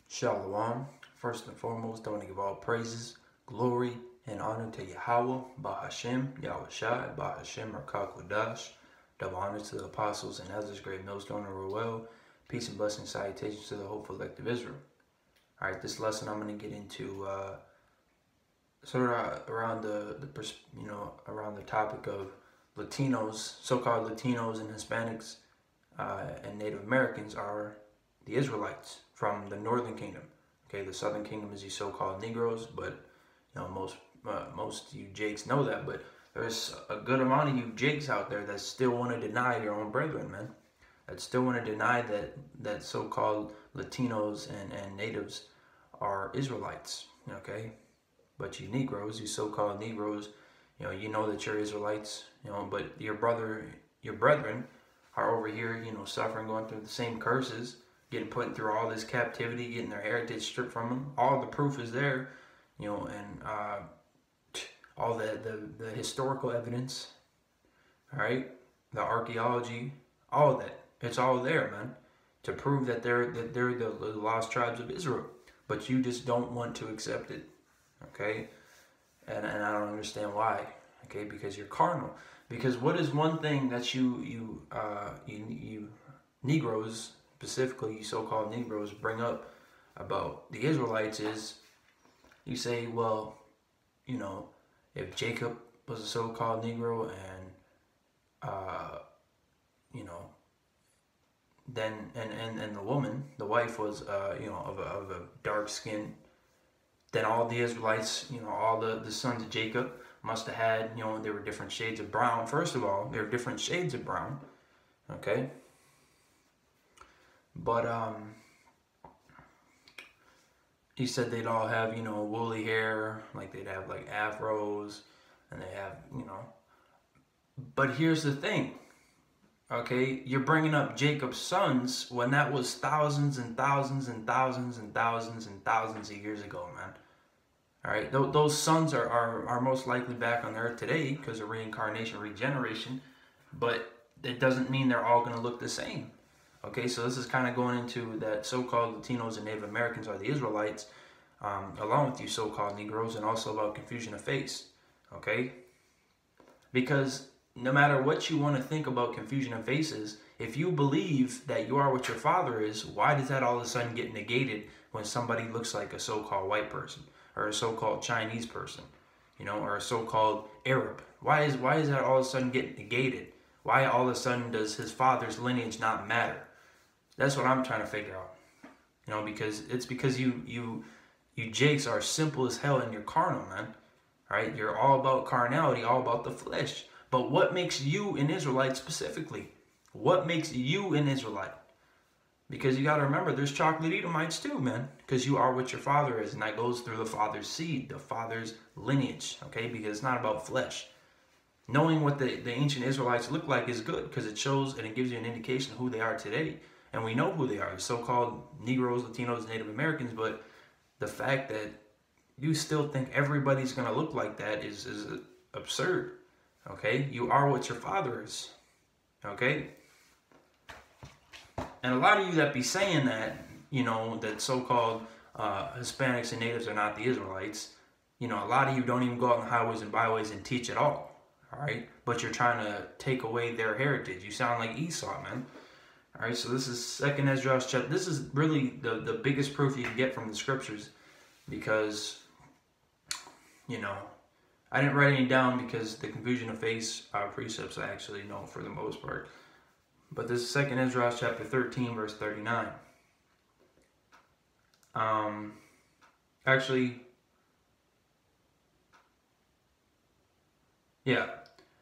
Shalom. First and foremost, I want to give all praises, glory, and honor to Yahweh, Bahashem, Yahweh Shai, Bahashem, Rakakwadash. Double honor to the apostles and elders, great millstone and Ruel. Peace and blessing salutations to the hopeful elect of Israel. All right, this lesson I'm going to get into sort of around around the topic of Latinos, so-called Latinos and Hispanics and Native Americans are the Israelites from the northern kingdom. Okay, the southern kingdom is the so-called Negroes, but most of you Jakes know that. But there's a good amount of you Jakes out there that still want to deny your own brethren, man. That still want to deny that so-called Latinos and natives are Israelites. Okay, but you Negroes, you so-called Negroes, you know that you're Israelites. But your brethren are over here, suffering, going through the same curses, getting put through all this captivity, getting their heritage stripped from them. All the proof is there, and all the historical evidence, all right, the archaeology, all of that. It's all there, man, to prove that they're the lost tribes of Israel. But you just don't want to accept it, okay? And I don't understand why, okay? Because you're carnal. Because what is one thing that you Negroes, specifically you so-called Negroes, bring up about the Israelites is, you say, well, if Jacob was a so-called Negro and then and the woman, the wife, was of a dark skin, then all the Israelites, all the sons of Jacob must have had, there were different shades of brown. First of all, there were different shades of brown, okay? But he said they'd all have, woolly hair, like they'd have like afros, and they have, But here's the thing, okay? You're bringing up Jacob's sons when that was thousands and thousands and thousands and thousands and thousands of years ago, man. All right, those sons are most likely back on earth today because of reincarnation, regeneration, but it doesn't mean they're all going to look the same. Okay, so this is kind of going into that so-called Latinos and Native Americans are the Israelites, along with you so-called Negroes, and also about confusion of face. Okay, because no matter what you want to think about confusion of faces, if you believe that you are what your father is, why does that all of a sudden get negated when somebody looks like a so-called white person, or a so-called Chinese person, or a so-called Arab? Why is that all of a sudden get negated? Why all of a sudden does his father's lineage not matter? That's what I'm trying to figure out. Because it's because you Jakes are simple as hell and you're carnal, man. All right, you're all about carnality, all about the flesh. But what makes you an Israelite specifically? What makes you an Israelite? Because you got to remember, there's chocolate Edomites too, man. Because you are what your father is, and that goes through the father's seed, the father's lineage, okay? Because it's not about flesh. Knowing what the ancient Israelites look like is good because it shows and it gives you an indication of who they are today. And we know who they are, so-called Negroes, Latinos, Native Americans. But the fact that you still think everybody's going to look like that is absurd. Okay, you are what your father is. Okay, and a lot of you that be saying that, that so-called Hispanics and natives are not the Israelites. A lot of you don't even go out on the highways and byways and teach at all. All right, but you're trying to take away their heritage. You sound like Esau, man. All right, so this is 2nd Ezra chapter. This is really the biggest proof you can get from the scriptures, because I didn't write any down because the confusion of face precepts I actually know for the most part. But this is 2nd Ezra chapter 13, verse 39. Yeah.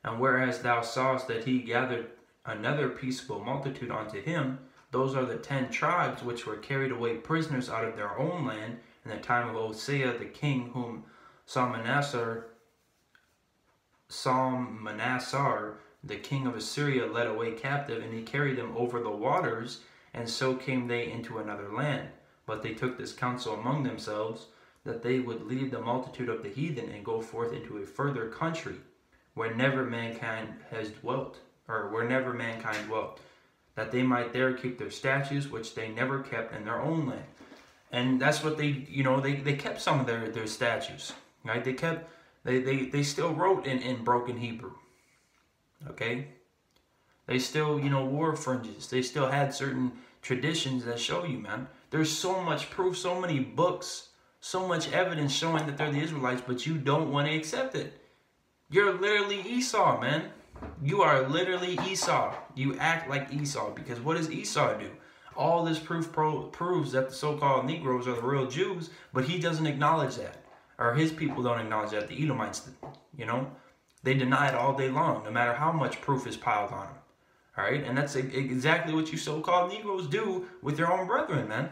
And whereas thou sawest that he gathered another peaceable multitude unto him, those are the 10 tribes which were carried away prisoners out of their own land in the time of Hosea the king, whom Salmanassar, the king of Assyria, led away captive, and he carried them over the waters, and so came they into another land. But they took this counsel among themselves, that they would leave the multitude of the heathen and go forth into a further country, where never mankind dwelt, that they might there keep their statutes, which they never kept in their own land. And that's what they kept some of their statues, right? They still wrote in broken Hebrew, okay? They still, wore fringes. They still had certain traditions that show you, man. There's so much proof, so many books, so much evidence showing that they're the Israelites, but you don't want to accept it. You're literally Esau, man. You are literally Esau. You act like Esau, because what does Esau do? All this proof proves that the so-called Negroes are the real Jews, but he doesn't acknowledge that. Or his people don't acknowledge that. The Edomites, they deny it all day long, no matter how much proof is piled on them. All right? And that's exactly what you so-called Negroes do with your own brethren, man.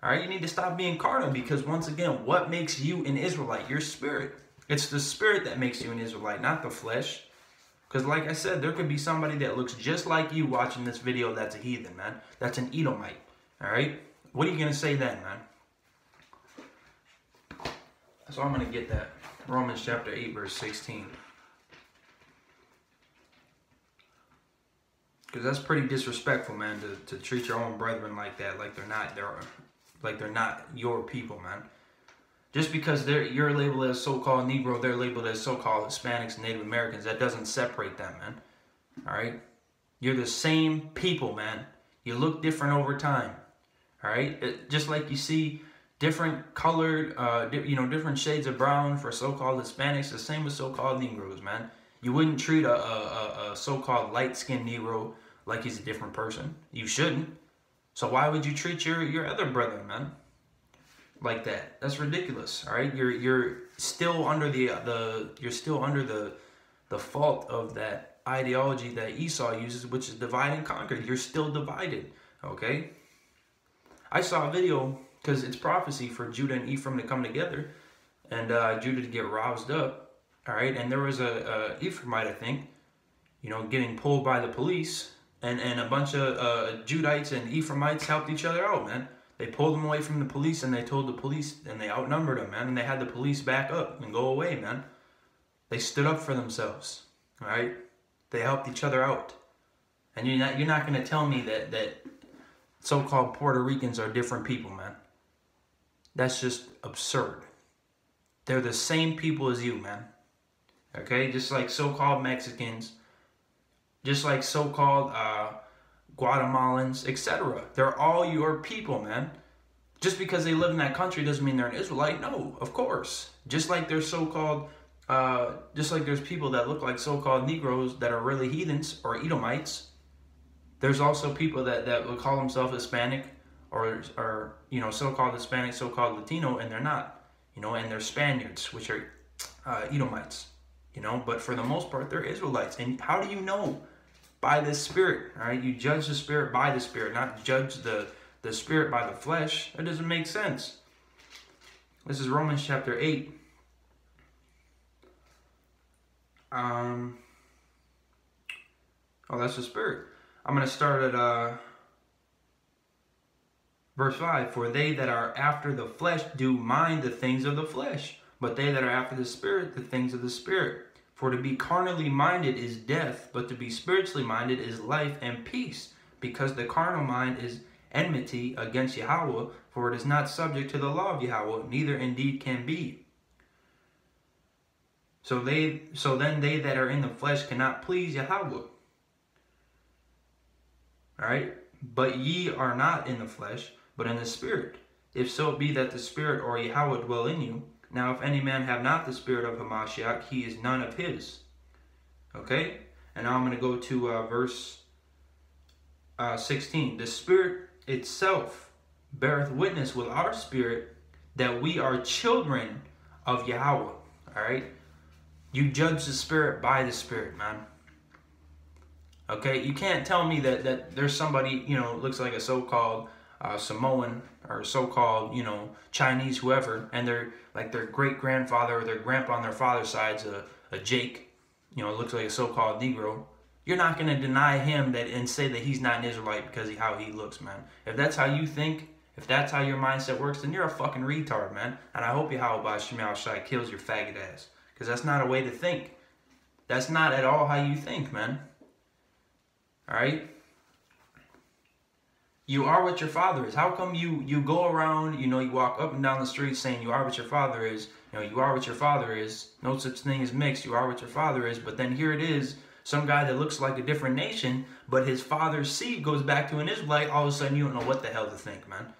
All right? You need to stop being carnal, because once again, what makes you an Israelite? Your spirit. It's the spirit that makes you an Israelite, not the flesh. Because like I said, there could be somebody that looks just like you watching this video that's a heathen, man. That's an Edomite. All right? What are you going to say then, man? So I'm going to get that. Romans chapter 8, verse 16. Because that's pretty disrespectful, man, to treat your own brethren like that, like they're not your people, man. Just because you're labeled as so-called Negro, they're labeled as so-called Hispanics and Native Americans, that doesn't separate them, man. All right? You're the same people, man. You look different over time. All right? Just like you see different colored, different shades of brown for so-called Hispanics, the same with so-called Negroes, man. You wouldn't treat a so-called light-skinned Negro like he's a different person. You shouldn't. So why would you treat your other brethren, man, like that? That's ridiculous. All right, you're still under the fault of that ideology that Esau uses, which is divide and conquer. You're still divided. Okay. I saw a video, because it's prophecy for Judah and Ephraim to come together, and Judah to get roused up. All right, and there was a Ephraimite, I think, getting pulled by the police, and a bunch of Judites and Ephraimites helped each other out, man. They pulled them away from the police, and they told the police, and they outnumbered them, man, and they had the police back up and go away, man. They stood up for themselves, all right? They helped each other out. And you're not going to tell me that so-called Puerto Ricans are different people, man. That's just absurd. They're the same people as you, man. Okay? Just like so-called Mexicans, just like so-called Guatemalans, etc. They're all your people, man. Just because they live in that country doesn't mean they're an Israelite. No, of course. Just like there's so-called, just like there's people that look like so-called Negroes that are really heathens or Edomites, there's also people that would call themselves Hispanic or so-called Hispanic, so-called Latino, and they're not, and they're Spaniards, which are Edomites, but for the most part, they're Israelites. And how do you know? By the Spirit, all right? You judge the Spirit by the Spirit, not judge the Spirit by the flesh. That doesn't make sense. This is Romans chapter 8. Oh, that's the Spirit. I'm going to start at verse 5. For they that are after the flesh do mind the things of the flesh, but they that are after the Spirit, the things of the Spirit. For to be carnally minded is death, but to be spiritually minded is life and peace. Because the carnal mind is enmity against Yahweh, for it is not subject to the law of Yahweh, neither indeed can be. So then they that are in the flesh cannot please Yahweh. Alright? But ye are not in the flesh, but in the Spirit. If so be that the Spirit or Yahweh dwell in you. Now if any man have not the Spirit of Hamashiach, he is none of his. Okay? And now I'm going to go to verse 16. The Spirit itself beareth witness with our spirit that we are children of Yahweh. Alright? You judge the Spirit by the Spirit, man. Okay? You can't tell me that there's somebody, looks like a so-called Samoan or so-called, Chinese, whoever, and they're like their great-grandfather or their grandpa on their father's side's a Jake, looks like a so-called Negro. You're not going to deny him that and say that he's not an Israelite because of how he looks, man. If that's how you think, if that's how your mindset works, then you're a fucking retard, man. And I hope Yahweh Shemel Shai kills your faggot ass, because that's not a way to think. That's not at all how you think, man. All right? You are what your father is. How come you go around, you walk up and down the street saying you are what your father is? You are what your father is. No such thing as mixed. You are what your father is. But then here it is, some guy that looks like a different nation, but his father's seed goes back to an Israelite. All of a sudden, you don't know what the hell to think, man.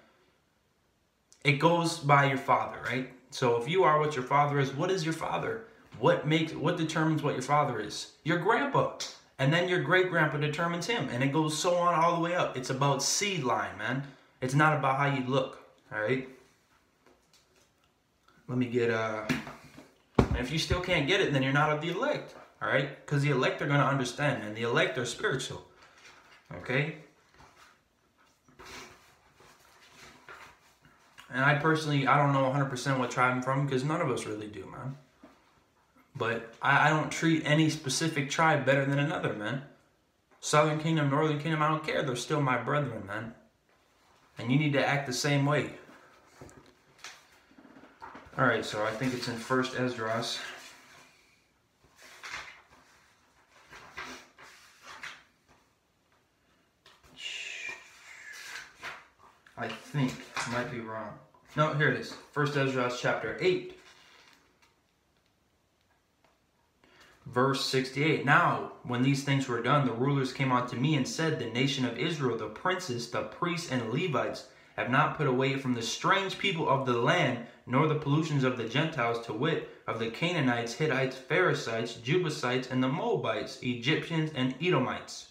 It goes by your father, right? So if you are what your father is, what is your father? What determines what your father is? Your grandpa. And then your great-grandpa determines him. And it goes so on all the way up. It's about seed line, man. It's not about how you look, all right? Let me get, and if you still can't get it, then you're not of the elect, all right? Because the elect are going to understand, and the elect are spiritual, okay? And I don't know 100% what tribe I'm from, because none of us really do, man. But I don't treat any specific tribe better than another, man. Southern Kingdom, Northern Kingdom, I don't care. They're still my brethren, man. And you need to act the same way. Alright, so I think it's in 1st Esdras. I think. I might be wrong. No, here it is. 1st Esdras chapter 8. Verse 68. Now, when these things were done, the rulers came unto me and said, the nation of Israel, the princes, the priests, and Levites, have not put away from the strange people of the land, nor the pollutions of the Gentiles, to wit, of the Canaanites, Hittites, Perizzites, Jebusites, and the Moabites, Egyptians, and Edomites.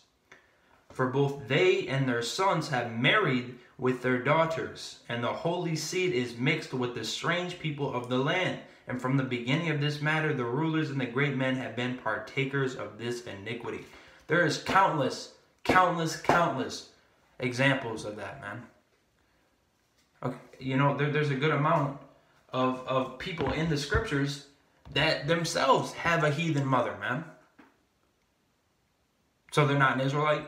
For both they and their sons have married with their daughters, and the holy seed is mixed with the strange people of the land. And from the beginning of this matter, the rulers and the great men have been partakers of this iniquity. There is countless examples of that, man. Okay, there's a good amount of people in the scriptures that themselves have a heathen mother, man. So they're not an Israelite.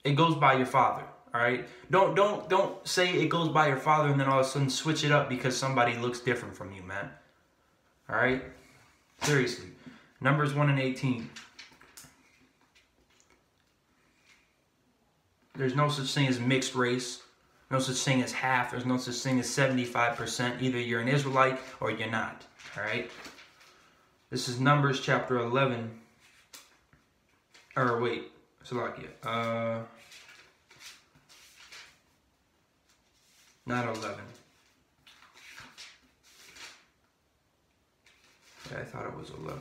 It goes by your father. All right. Don't say it goes by your father and then all of a sudden switch it up because somebody looks different from you, man. All right. Seriously. Numbers 1 and 18. There's no such thing as mixed race. No such thing as half. There's no such thing as 75%. Either you're an Israelite or you're not. All right. This is Numbers chapter 11. Or wait. Salakia. Not 11. Yeah, I thought it was 11.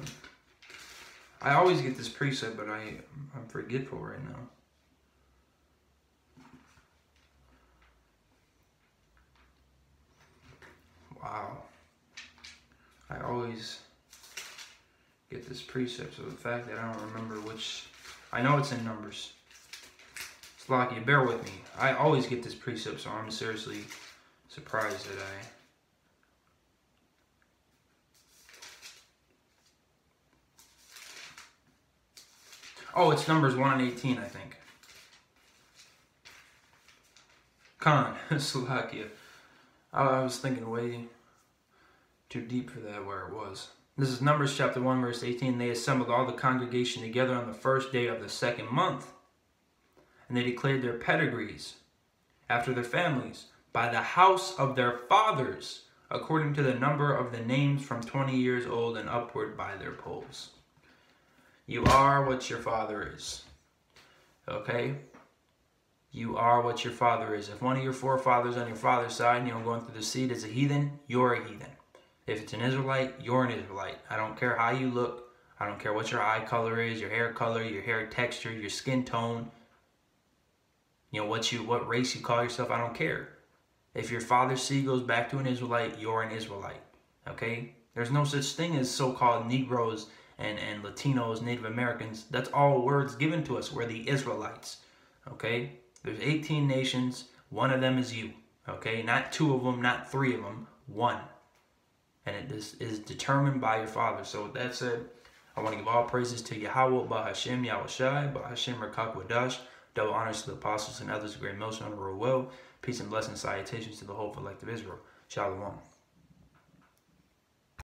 I always get this precept, but I'm forgetful right now. Wow. I always get this precept, so the fact that I don't remember which... I know it's in Numbers. Slacky, bear with me. I always get this precept, so I'm seriously surprised that I... Oh, it's Numbers 1 and 18, I think. Khan, Slakia. I was thinking way too deep for that where it was. This is Numbers chapter 1, verse 18. They assembled all the congregation together on the first day of the second month. And they declared their pedigrees after their families by the house of their fathers, according to the number of the names from 20 years old and upward by their polls. You are what your father is. Okay? You are what your father is. If one of your forefathers on your father's side, going through the seed is a heathen, you're a heathen. If it's an Israelite, you're an Israelite. I don't care how you look. I don't care what your eye color is, your hair color, your hair texture, your skin tone. What race you call yourself, I don't care. If your father's seed goes back to an Israelite, you're an Israelite. Okay? There's no such thing as so-called Negroes and Latinos, Native Americans. That's all words given to us. We're the Israelites. Okay? There's 18 nations. One of them is you. Okay? Not two of them, not three of them. One. And it is determined by your father. So with that said, I want to give all praises to Yahweh, Bahashem, Yahushai, Bahashem, Rakak Wadash. Double honors to the apostles and others of great most honorable will. Peace and blessings, salutations to the whole collective Israel. Shalom.